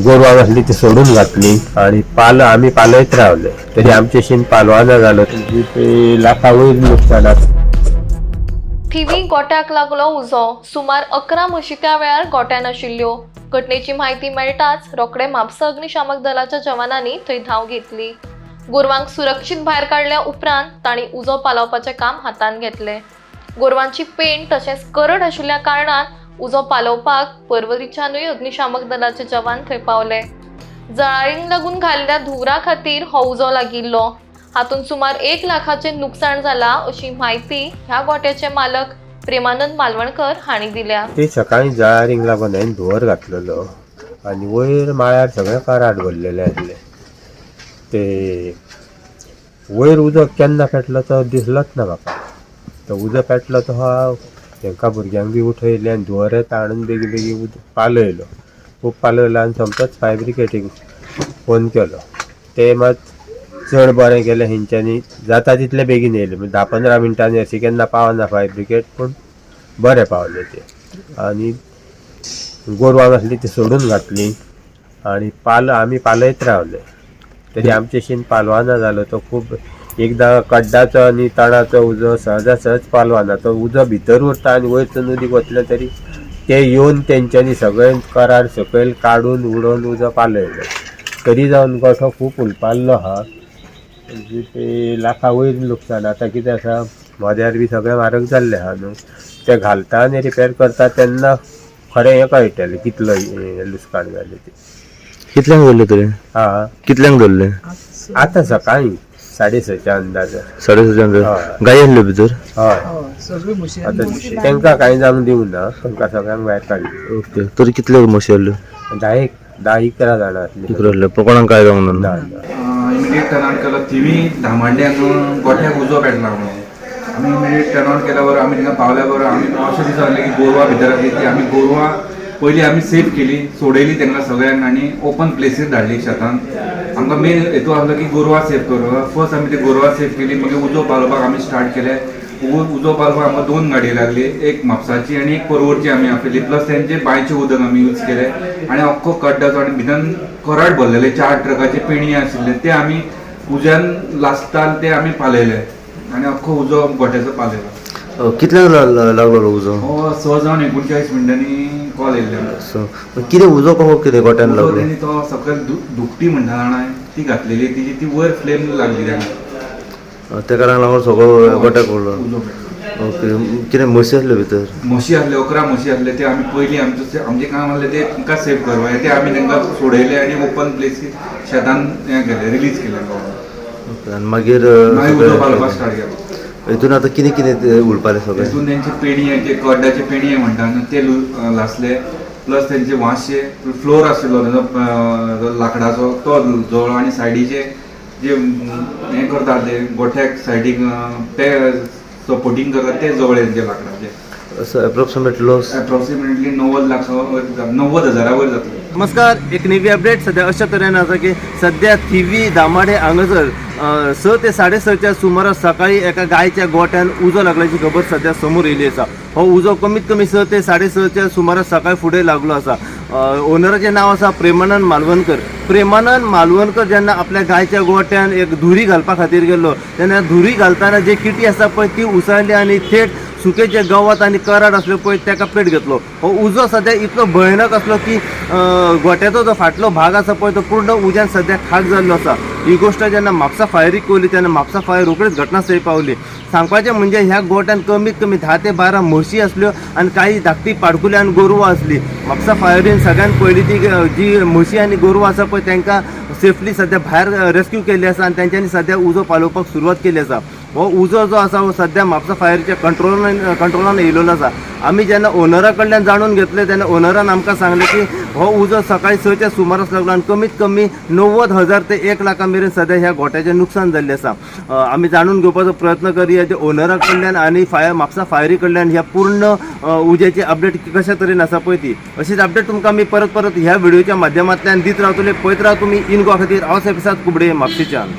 गोरवां असली ती सोडून घातली आणि आम्ही पालयत रावले तरी आमचे शेण पालवाना झालं ते लाखावयर नुकसानात. थिवी गोट्याक लागलो उजो. सुमार 11 म्हशी त्या वेळार गोट्यान आशिल्ल्यो. घटनेची माहिती मेळटाच रोखडे म्हापसा अग्निशामक दलाच्या जवानांनी थंय धांव घेतली. गोरवांक सुरक्षीत भायर काडल्या उपरांत तांणी उजो पालोवपाचें काम हातान घेतलें. गोरवांची पेंड तशेंच करड आशिल्ल्या कारणान उजो पालोवपाक पर्वरीच्यानूय अग्निशामक दलाचे जवान थंय पावले. जळारींक लागून घाल्ल्या धुवरा खातीर हो उजो लागिल्लो. हातून सुमार 1 लाखाचे नुकसाण जाला अशी माहिती ह्या गोट्याचे मालक प्रेमानंद मालवणकर हांणी दिल्या. ते सकाळी जळारींक लागून हांवें धुवर घातलेलो आनी वयर माळ्यार सगळे कराड भरलेले आसले. ते वयर उदक केन्ना पेटलो तो दिसलोच ना म्हाका. तो उदक पेटलो तो हांव तांकां भुरग्यांक बी उठयलें आनी धुवरे ताणून बेगी बेगी उदक पालयलो. खूब पालयलो आनी सोमतोच फायर ब्रिगेडीक फोन केलो. ते मात चड बरें केलें हेंच्यांनी. जाता तितले बेगीन येयले 10-15 मिनटांनी अशी केन्ना पावना फायर ब्रिगेड पूण बरें पावले ते. आनी गोरवां असली ती सोडून घातली आनी आमी पालयत रावले तरी आमचे शेण पालवाना जालो. तो खूब एकदां कड्डाचो आनी तणाचो उजो सहज पालवाना. तो उजो भितर उरता आनी वयरसून उदीक वतलें तरी ते येवन तेंच्यांनी सगळें कराड सकयल काडून उडोवन उजो पालयलो. तरी जावन गोठो खूब उलपाल्लो आहा. ते लाखा वयर नुकसाण. आतां कितें आसा मद्यार बी सगळें म्हारग जाल्लें आहा न्हू. ते घालता आनी रिपेर करता तेन्ना खरें हें कळटलें कितलो लुकसाण जालें ते. कितल्यांक धरले तरी? हां कितल्यांक धरले? आतां सकाळी 6:30च्या अंदाज. 6:30 गाय आसल्यो भितर? हय आतां तांकां कांय जावंक दिवं ना. तांकां सगळ्यांक भायर काडली. ओके. तरी कितल्यो म्हशी आसल्यो? 10-11 जाणां आसलीं. कोणाक काय जावंक ना? इमिडिएट टर्न ऑन केलो. थिवी धामांड्यान गोठ्याक उजो पेटला म्हणून आमी इमिडिएट टर्न ऑन केल्या बरोबर आमी थिंगा पावल्या बरोबर आमी अशें दिसलें की गोरवां भितर आसली ती आमी गोरवां पयलीं आमी सेफ केली, सोडयली तांकां सगळ्यांक आनी ओपन प्लेसीर धाडली शेतान. आमकां मेन हेतू आसलो की गोरवां सेफ करप. फर्स्ट आमी ती गोरवां सेफ केली. मागीर उजो पालोवपाक आमी स्टार्ट केलें. उजो पालोवपाक आमकां 2 गाडयो लागली. एक म्हापसाची आनी एक पर्वरची आमी आपयली. प्लस तेंचे बांयचें उदक आमी यूज केलें आनी अख्खो कड्डाचो आनी भितर कराड भरलेले 4 ट्रकाचे पेणी आशिल्ले ते आमी उज्यान लासतान ते आमी पालयले आनी अख्खो उजो गोठ्याचो पालयलो. कितल्यांक लागलो उजो? हो 6:39 मिनटांनी कॉल येयल्लो. कितें उजो कसो कितें गोट्यान लागलो? तेणी तो सकयल दुकटी म्हणटा जाणा ती घातलेली तिची ती वयर फ्लेम लागली तांकां. त्या कारणान लागून सगळो गोट्याक उरलो. उजो ओके. कितें म्हशी आसल्यो भितर? म्हशी आसले 11 म्हशी आसले. ते आमी पयलीं आमचें काम आसलें ते तांकां सेफ करप. ते आमी तांकां सोडयले आनी ओपन प्लेस शेतान हें केलें रिलीज केलें. आनी मागीर उजो पालोवपाक स्टार्ट केलो. हितून आतां कितें कितें उरपालें सगळें? हितून तेंचे पेणये कड्डाचे पेणये म्हणटा ते लासले. प्लस तेंचे वांशे फ्लोर आशिल्लो तेजो लाकडाचो तो जळ आनी सायडीचे जे हें करता ते गोठ्याक सायडीक ते सपोर्टींग करता ते जवळ तेंचे लाकडाचे. एप्रोक्सिमेट लॉस एप्रोक्सिमेटली 90,000 वयर जातले. नमस्कार. एक नवी अपडेट सध्या अशा तरेन आसा की सध्या थिवी दामाडे हांगासर 6 ते 6:30च्या सुमारास सकाळी एका गायच्या गोठ्यान उजो लागल्याची खबर सध्या समोर येयली आसा. हो उजो कमीत कमी 6 ते 6:30च्या सुमारास सकाळी फुडें लागलो आसा. ओनराचें नांव आसा प्रेमानंद मालवणकर. प्रेमानंद मालवणकर जेन्ना आपल्या गायच्या गोठ्यान एक धुरी घालपा खातीर गेल्लो तेन्ना धुरी घालताना जे किटी आसा पळय ती उसळ्ळी आनी थेट सुके जे गवत आनी कराड आसल्यो पळय ताका पेट घेतलो. हो उजो सध्या इतलो भयानक आसलो की गोठ्याचो जो फाटलो भाग आसा पळय तो पूर्ण उज्यान सध्या खाक जाल्लो आसा. ही गोश्ट जेन्ना म्हापसा फायरीक कळली तेन्ना म्हापसा फायर रोखडीच घटनास्थळी पावली. सांगपाचें म्हणजे ह्या गोठ्यान कमीत कमी 10 ते 12 म्हशी आसल्यो आनी काही धाकटी पाडकुली आनी गोरवां आसली. म्हापसा फायरीन सगळ्यात पयलीं ती जी म्हशी आनी गोरवां आसा पळय तांकां सेफली सध्या भायर रेस्क्यू केल्ली आसा आनी तांच्यांनी सध्या उजो पालोवपाक सुरवात केली आसा. हो उजो जो आसा हो सध्या म्हापसा फायरच्या कंट्रोलान येयलेलो आसा. आमी जेन्ना ओनरा कडल्यान जाणून घेतले तेन्ना ओनरान आमकां सांगलें की हो उजो सकाळी 6च्या सुमारास लागलो आनी कमीत कमी 90,000 ते 1 लाखा मेरेन सध्या ह्या गोठ्याचें नुकसान जाल्लें आसा. आमी जाणून घेवपाचो प्रयत्न करुया जे ओनरा कडल्यान आनी म्हापसा फायरी कडल्यान ह्या पूर्ण उज्याची अपडेट कशा तरेन आसा पळय ती. अशीच अपडेट तुमकां आमी परत ह्या व्हिडिओच्या माध्यमांतल्यान दीत रावतले. पळयत राव तुमी इन गोवा खातीर हांव सैफसाद कुबडे म्हापशेच्यान.